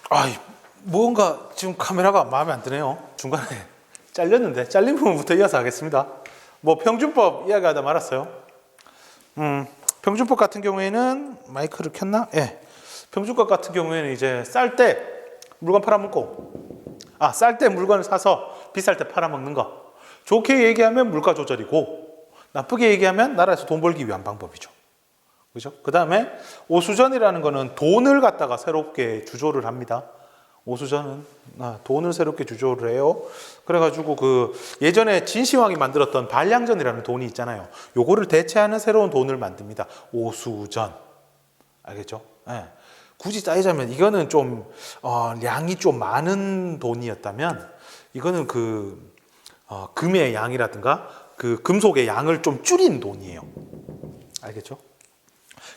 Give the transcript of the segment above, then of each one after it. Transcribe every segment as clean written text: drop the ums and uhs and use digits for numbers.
아, 뭔가 지금 카메라가 마음에 안 드네요. 중간에 잘렸는데 잘린 부분부터 이어서 하겠습니다. 뭐 평준법 이야기하다 말았어요. 평준법 같은 경우에는 마이크를 켰나? 예. 평준법 같은 경우에는 이제 쌀 때 물건 팔아먹고, 쌀 때 물건을 사서 비쌀 때 팔아먹는 거. 좋게 얘기하면 물가 조절이고, 나쁘게 얘기하면 나라에서 돈 벌기 위한 방법이죠. 그죠? 그 다음에 오수전이라는 거는 돈을 갖다가 새롭게 주조를 합니다. 오수전은 돈을 새롭게 주조를 해요. 그래가지고 그 예전에 진시황이 만들었던 반량전이라는 돈이 있잖아요. 요거를 대체하는 새로운 돈을 만듭니다. 오수전. 알겠죠? 네. 굳이 따지자면 이거는 좀 량이 좀 많은 돈이었다면 이거는 그 금의 양이라든가 그 금속의 양을 좀 줄인 돈이에요. 알겠죠?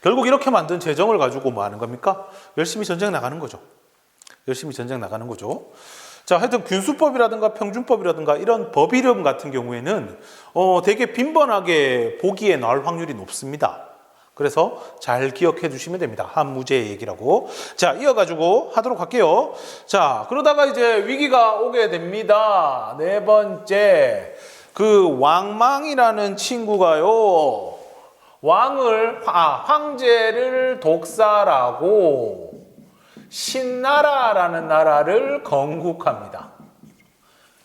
결국 이렇게 만든 재정을 가지고 뭐 하는 겁니까? 열심히 전쟁 나가는 거죠. 열심히 전쟁 나가는 거죠. 자, 하여튼 균수법이라든가 평준법이라든가 이런 법 이름 같은 경우에는 되게 빈번하게 보기에 나올 확률이 높습니다. 그래서 잘 기억해 주시면 됩니다. 한 무제의 얘기라고. 자, 이어가지고 하도록 할게요. 자, 그러다가 이제 위기가 오게 됩니다. 네 번째, 그 왕망이라는 친구가요, 황제를 독살하고 신나라라는 나라를 건국합니다.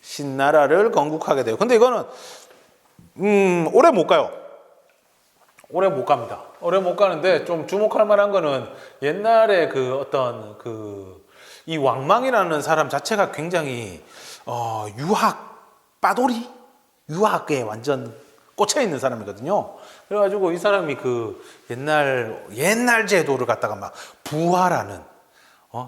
신나라를 건국하게 돼요. 근데 이거는 오래 못 가요. 오래 못 갑니다. 오래 못 가는데 좀 주목할 만한 거는 옛날에 그 어떤 이 왕망이라는 사람 자체가 굉장히 유학 빠돌이? 유학에 완전 꽂혀 있는 사람이거든요. 그래가지고 이 사람이 그 옛날 제도를 갖다가 막 부활하는,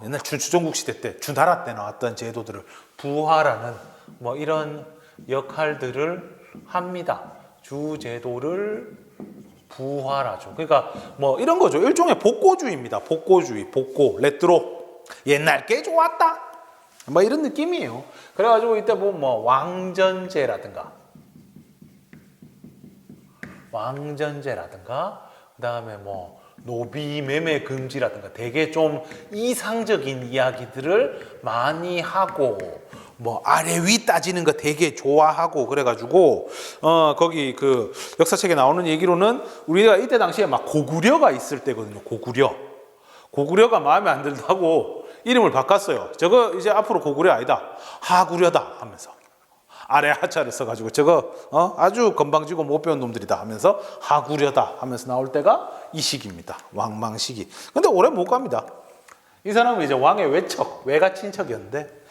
옛날 주정국 시대 때, 주나라 때 나왔던 제도들을 부활하는 뭐 이런 역할들을 합니다. 주제도를 부활하죠. 그러니까 뭐 이런 거죠. 일종의 복고주의입니다. 복고주의, 복고, 레트로. 옛날 게 좋았다. 뭐 이런 느낌이에요. 그래가지고 이때 보면 뭐 왕전제라든가 그다음에 뭐 노비 매매 금지라든가 되게 좀 이상적인 이야기들을 많이 하고 뭐 아래 위 따지는 거 되게 좋아하고 그래가지고 거기 그 역사책에 나오는 얘기로는 우리가 이때 당시에 막 고구려가 있을 때거든요. 고구려가 마음에 안 들다고 이름을 바꿨어요. 저거 이제 앞으로 고구려 아니다, 하구려다 하면서 아래 하차를 써가지고 저거 아주 건방지고 못 배운 놈들이다 하면서 하구려다 하면서 나올 때가 이 시기입니다. 왕망 시기. 근데 오래 못 갑니다. 이 사람은 이제 왕의 외가 친척이었는데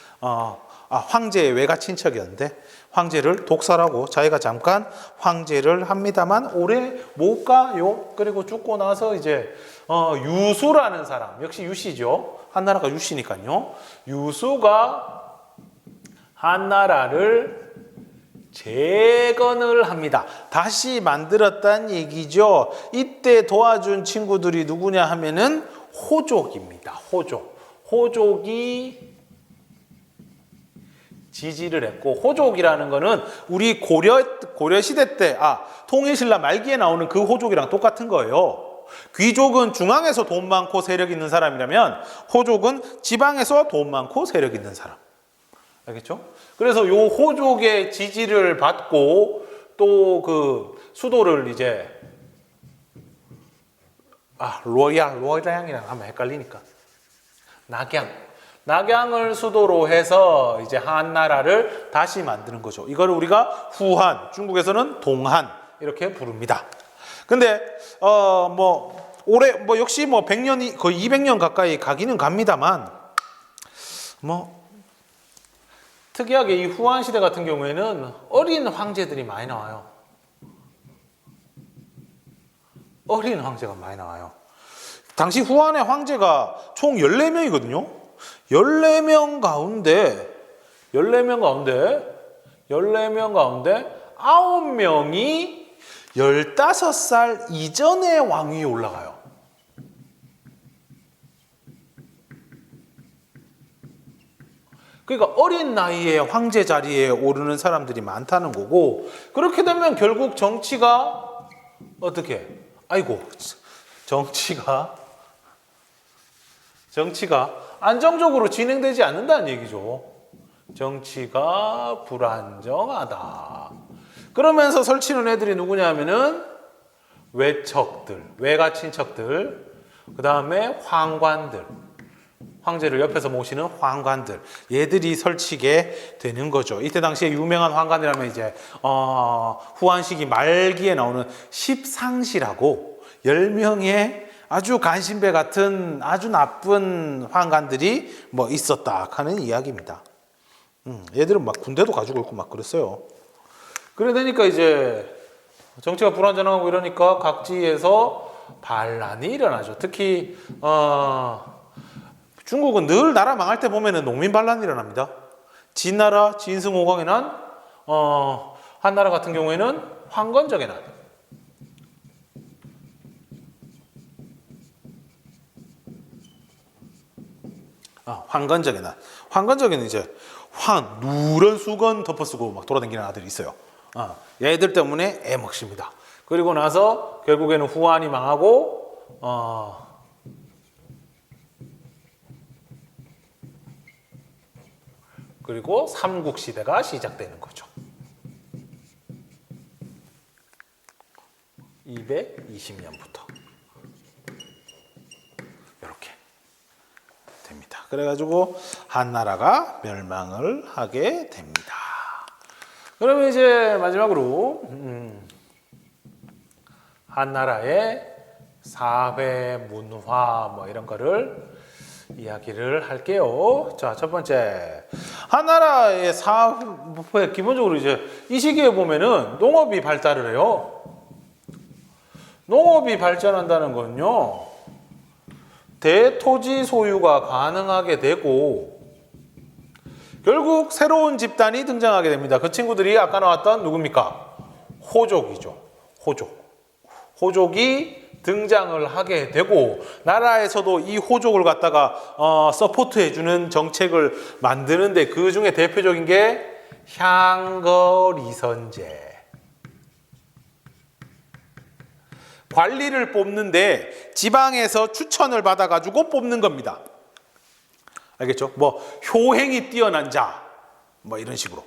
황제의 외가 친척이었는데 황제를 독살하고 자기가 잠깐 황제를 합니다만 오래 못 가요. 그리고 죽고 나서 이제 유수라는 사람, 역시 유씨죠. 한나라가 유씨니까요. 유수가 한나라를 재건을 합니다. 다시 만들었다는 얘기죠. 이때 도와준 친구들이 누구냐 하면은 호족입니다. 호족이 지지를 했고, 호족이라는 거는 우리 고려 시대 때 통일신라 말기에 나오는 그 호족이랑 똑같은 거예요. 귀족은 중앙에서 돈 많고 세력 있는 사람이라면 호족은 지방에서 돈 많고 세력 있는 사람. 알겠죠? 그래서 요 호족의 지지를 받고 또 그 수도를 이제 로양이랑 하면 헷갈리니까 낙양을 수도로 해서 이제 한나라를 다시 만드는 거죠. 이걸 우리가 후한, 중국에서는 동한 이렇게 부릅니다. 근데 올해 역시 100년이 거의 200년 가까이 가기는 갑니다만 특이하게 이 후한 시대 같은 경우에는 어린 황제들이 많이 나와요. 어린 황제가 많이 나와요. 당시 후한의 황제가 총 14명이거든요. 14명 가운데 9명이 15살 이전에 왕위에 올라가요. 그러니까 어린 나이에 황제 자리에 오르는 사람들이 많다는 거고, 그렇게 되면 결국 정치가 어떻게? 정치가 정치가 안정적으로 진행되지 않는다는 얘기죠. 정치가 불안정하다. 그러면서 설치는 애들이 누구냐 하면은 외척들, 외가 친척들, 그 다음에 황관들, 황제를 옆에서 모시는 황관들, 얘들이 설치게 되는 거죠. 이때 당시에 유명한 황관이라면 이제 후한시기 말기에 나오는 십상시라고 10명의 아주 간신배 같은 아주 나쁜 황관들이 뭐 있었다 하는 이야기입니다. 얘들은 막 군대도 가지고 있고 막 그랬어요. 그래 되니까 이제 정치가 불안정하고 이러니까 각지에서 반란이 일어나죠. 특히 중국은 늘 나라 망할 때 보면은 농민 반란이 일어납니다. 진나라 진승호강에 난 한나라 같은 경우에는 황건적에 난 황건적에는 이제 누런 수건 덮어쓰고 막 돌아다니는 아들이 있어요. 얘들 때문에 애먹습니다. 그리고 나서 결국에는 후한이 망하고 그리고 삼국시대가 시작되는 거죠. 220년부터 이렇게 됩니다. 그래가지고 한나라가 멸망을 하게 됩니다. 그러면 이제 마지막으로 한나라의 사회, 문화 뭐 이런 거를 이야기를 할게요. 자, 첫 번째 한나라의 사회 기본적으로 이제 이 시기에 보면은 농업이 발달을 해요. 농업이 발전한다는 건요, 대토지 소유가 가능하게 되고 결국 새로운 집단이 등장하게 됩니다. 그 친구들이 아까 나왔던 누굽니까? 호족이죠. 호족이 등장을 하게 되고 나라에서도 이 호족을 갖다가 서포트해주는 정책을 만드는데 그 중에 대표적인 게 향거리선제. 관리를 뽑는데 지방에서 추천을 받아가지고 뽑는 겁니다. 알겠죠? 뭐 효행이 뛰어난 자, 뭐 이런 식으로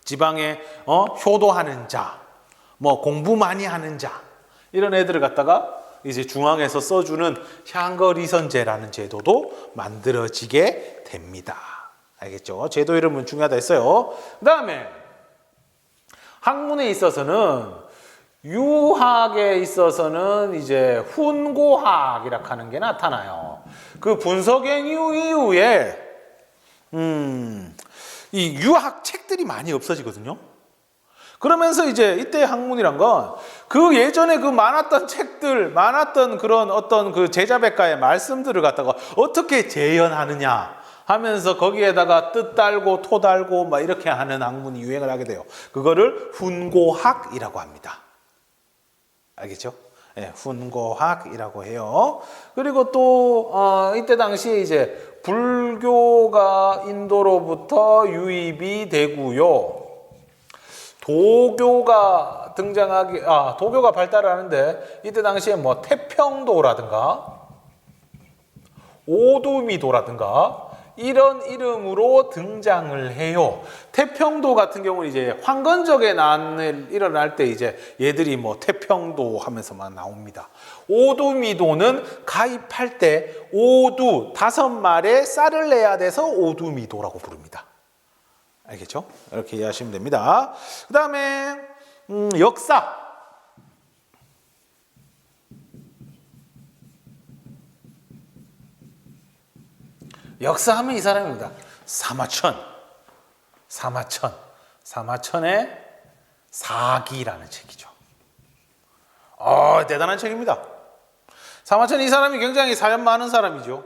지방에 효도하는 자, 뭐 공부 많이 하는 자 이런 애들을 갖다가 이제 중앙에서 써주는 향거리선제라는 제도도 만들어지게 됩니다. 알겠죠? 제도 이름은 중요하다 했어요. 그 다음에 학문에 있어서는 유학에 있어서는 이제 훈고학이라 하는 게 나타나요. 그 분석행위 이후에 이 유학 책들이 많이 없어지거든요. 그러면서 이제 이때 학문이란 건 그 예전에 그 많았던 책들, 많았던 그런 어떤 그 제자백가의 말씀들을 갖다가 어떻게 재현하느냐 하면서 거기에다가 뜻 달고 토 달고 막 이렇게 하는 학문이 유행을 하게 돼요. 그거를 훈고학이라고 합니다. 알겠죠? 네, 훈고학이라고 해요. 그리고 또 이때 당시에 이제 불교가 인도로부터 유입이 되고요. 도교가 도교가 발달을 하는데 이때 당시에 뭐 태평도라든가 오두미도라든가 이런 이름으로 등장을 해요. 태평도 같은 경우는 이제 황건적의 난을 일어날 때 이제 얘들이 뭐 태평도 하면서만 나옵니다. 오두미도는 가입할 때 오두 5마리의 쌀을 내야 돼서 오두미도라고 부릅니다. 알겠죠? 이렇게 이해하시면 됩니다. 그 다음에 역사. 역사하면 이 사람입니다. 사마천의 사기라는 책이죠. 대단한 책입니다. 사마천 이 사람이 굉장히 사연 많은 사람이죠.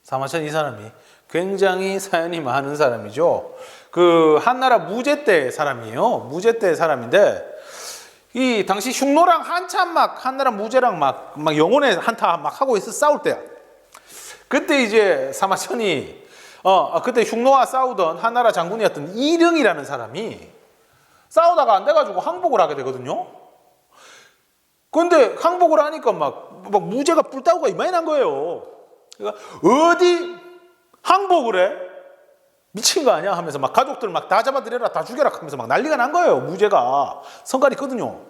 사마천 이 사람이 굉장히 사연이 많은 사람이죠. 그 한나라 무제 때 사람이에요. 무제 때 사람인데 이 당시 흉노랑 한참 막 한나라 무제랑 막 영혼의 한타 막 하고 있어 싸울 때야. 그때 이제 사마천이 그때 흉노와 싸우던 한나라 장군이었던 이릉이라는 사람이 싸우다가 안 돼가지고 항복을 하게 되거든요. 근데 항복을 하니까 막 무제가 뿔따구가 이만히 난 거예요. 그러니까 어디 항복을 해? 미친 거 아니야? 하면서 막 가족들 막 다 잡아들여라, 다 죽여라 하면서 막 난리가 난 거예요. 무죄가 성깔이 있거든요.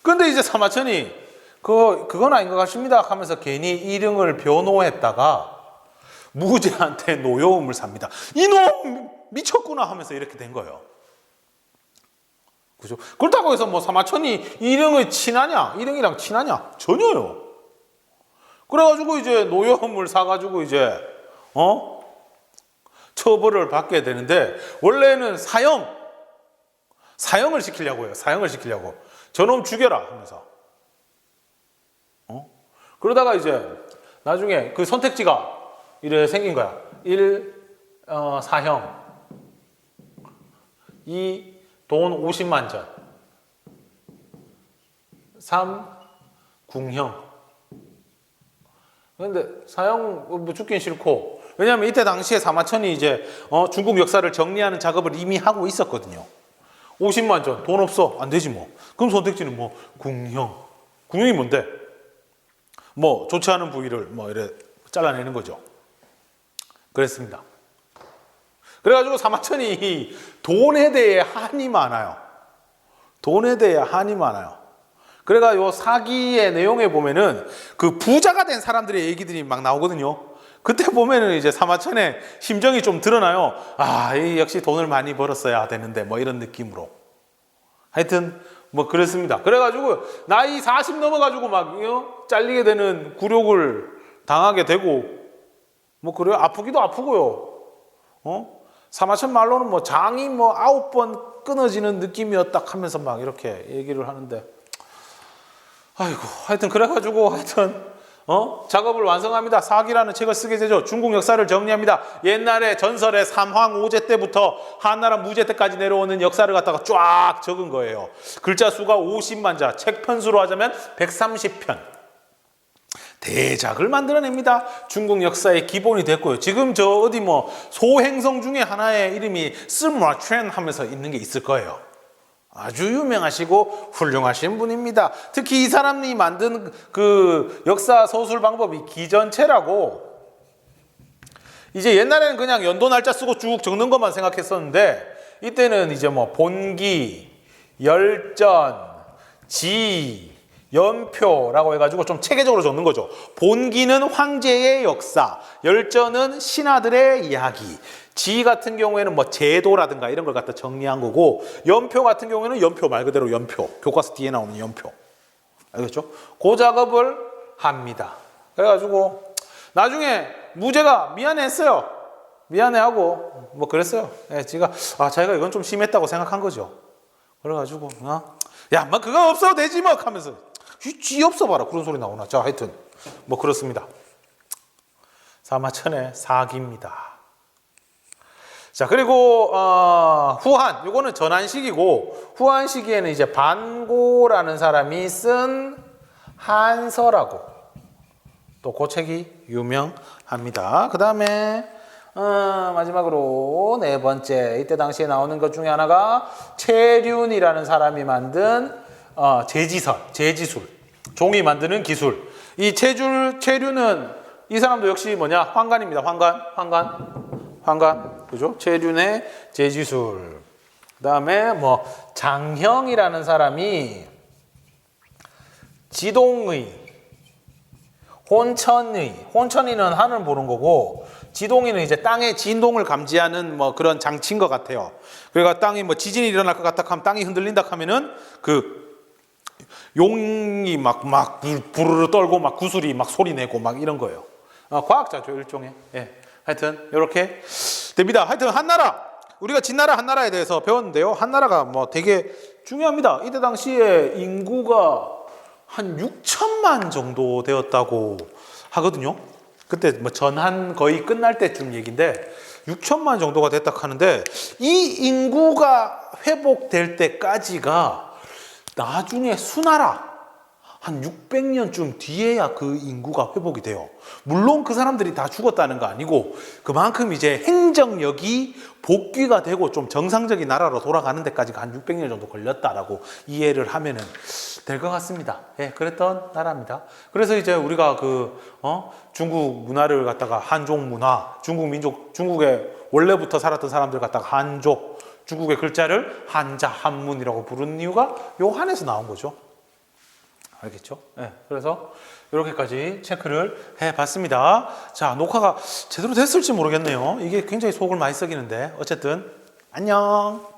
근데 이제 사마천이 그건 아닌 것 같습니다 하면서 괜히 일응을 변호했다가 무죄한테 노여움을 삽니다. 이놈 미쳤구나 하면서 이렇게 된 거예요. 그죠? 그렇다고 해서 뭐 사마천이 일응의 친하냐? 일응이랑 친하냐? 전혀요. 그래가지고 이제 노여움을 사가지고 이제 처벌을 받게 되는데 원래는 사형을 시키려고 해요. 사형을 시키려고. 저놈 죽여라 하면서. 그러다가 이제 나중에 그 선택지가 이래 생긴 거야. 1. 사형. 2. 돈 50만 전. 3. 궁형. 근데 사형 뭐 죽긴 싫고, 왜냐하면 이때 당시에 사마천이 이제 중국 역사를 정리하는 작업을 이미 하고 있었거든요. 50만 전, 돈 없어, 안 되지 뭐. 그럼 선택지는 뭐 궁형. 궁형이 뭔데? 뭐 좋지 않은 부위를 뭐 이래 잘라내는 거죠. 그랬습니다. 그래가지고 사마천이 돈에 대해 한이 많아요. 돈에 대해 한이 많아요. 그래가 요 사기의 내용에 보면은 그 부자가 된 사람들의 얘기들이 막 나오거든요. 그때 보면은 이제 사마천의 심정이 좀 드러나요. 아, 역시 돈을 많이 벌었어야 되는데 뭐 이런 느낌으로. 하여튼 뭐 그랬습니다. 그래가지고 나이 40 넘어가지고 막 잘리게 되는 굴욕을 당하게 되고 뭐 그래요. 아프기도 아프고요. 사마천 말로는 뭐 장이 뭐 9번 끊어지는 느낌이었다 하면서 막 이렇게 얘기를 하는데, 아이고, 하여튼 그래가지고 하여튼 작업을 완성합니다. 사기라는 책을 쓰게 되죠. 중국 역사를 정리합니다. 옛날에 전설의 삼황 5제 때부터 한나라 무제 때까지 내려오는 역사를 갖다가 쫙 적은 거예요. 글자 수가 50만 자, 책 편수로 하자면 130편. 대작을 만들어냅니다. 중국 역사의 기본이 됐고요. 지금 저 어디 뭐 소행성 중에 하나의 이름이 스마트렌 하면서 있는 게 있을 거예요. 아주 유명하시고 훌륭하신 분입니다. 특히 이 사람이 만든 그 역사 서술 방법이 기전체라고, 이제 옛날에는 그냥 연도 날짜 쓰고 쭉 적는 것만 생각했었는데 이때는 이제 뭐 본기, 열전, 지, 연표라고 해가지고 좀 체계적으로 적는 거죠. 본기는 황제의 역사, 열전은 신하들의 이야기, 지 같은 경우에는 뭐 제도라든가 이런 걸 갖다 정리한 거고, 연표 같은 경우에는 연표 말 그대로 연표, 교과서 뒤에 나오는 연표. 알겠죠? 그 작업을 합니다. 그래가지고 나중에 무죄가 미안해했어요. 미안해하고 뭐 그랬어요. 예, 자기가 이건 좀 심했다고 생각한 거죠. 그래가지고 야, 뭐 그거 없어도 되지 뭐 하면서 쥐 없어 봐라 그런 소리 나오나. 자, 하여튼 뭐 그렇습니다. 사마천의 사기입니다. 자, 그리고 후한, 요거는 전한 시기고, 후한 시기에는 이제 반고라는 사람이 쓴 한서라고, 또 그 책이 유명합니다. 그 다음에 마지막으로 네 번째, 이때 당시에 나오는 것 중에 하나가 채륜이라는 사람이 만든 제지술, 종이 만드는 기술. 이 채륜은 이 사람도 역시 뭐냐, 황간입니다. 황간, 그죠? 채륜의 제지술. 그 다음에 뭐 장형이라는 사람이 지동의, 혼천이는 하늘 보는 거고, 지동이는 이제 땅의 진동을 감지하는 뭐 그런 장치인 것 같아요. 그러니까 땅이 뭐 지진이 일어날 것 같다 하면, 땅이 흔들린다 하면은 그 용이 막 부르르 떨고 막 구슬이 막 소리 내고 막 이런 거예요. 과학자죠, 일종의. 예. 하여튼 이렇게 됩니다. 하여튼 한나라, 우리가 진나라 한나라에 대해서 배웠는데요. 한나라가 뭐 되게 중요합니다. 이때 당시에 인구가 한 6천만 정도 되었다고 하거든요. 그때 뭐 전한 거의 끝날 때쯤 얘기인데 6천만 정도가 됐다 하는데, 이 인구가 회복될 때까지가 나중에 수나라, 한 600년쯤 뒤에야 그 인구가 회복이 돼요. 물론 그 사람들이 다 죽었다는 거 아니고 그만큼 이제 행정력이 복귀가 되고 좀 정상적인 나라로 돌아가는 데까지가 한 600년 정도 걸렸다라고 이해를 하면은 될 것 같습니다. 예, 그랬던 나라입니다. 그래서 이제 우리가 중국 문화를 갖다가 한족 문화, 중국 민족, 중국에 원래부터 살았던 사람들 갖다가 한족, 중국의 글자를 한자, 한문이라고 부르는 이유가 요 한에서 나온 거죠. 알겠죠? 네, 그래서 이렇게까지 체크를 해봤습니다. 자, 녹화가 제대로 됐을지 모르겠네요. 이게 굉장히 속을 많이 썩이는데 어쨌든 안녕.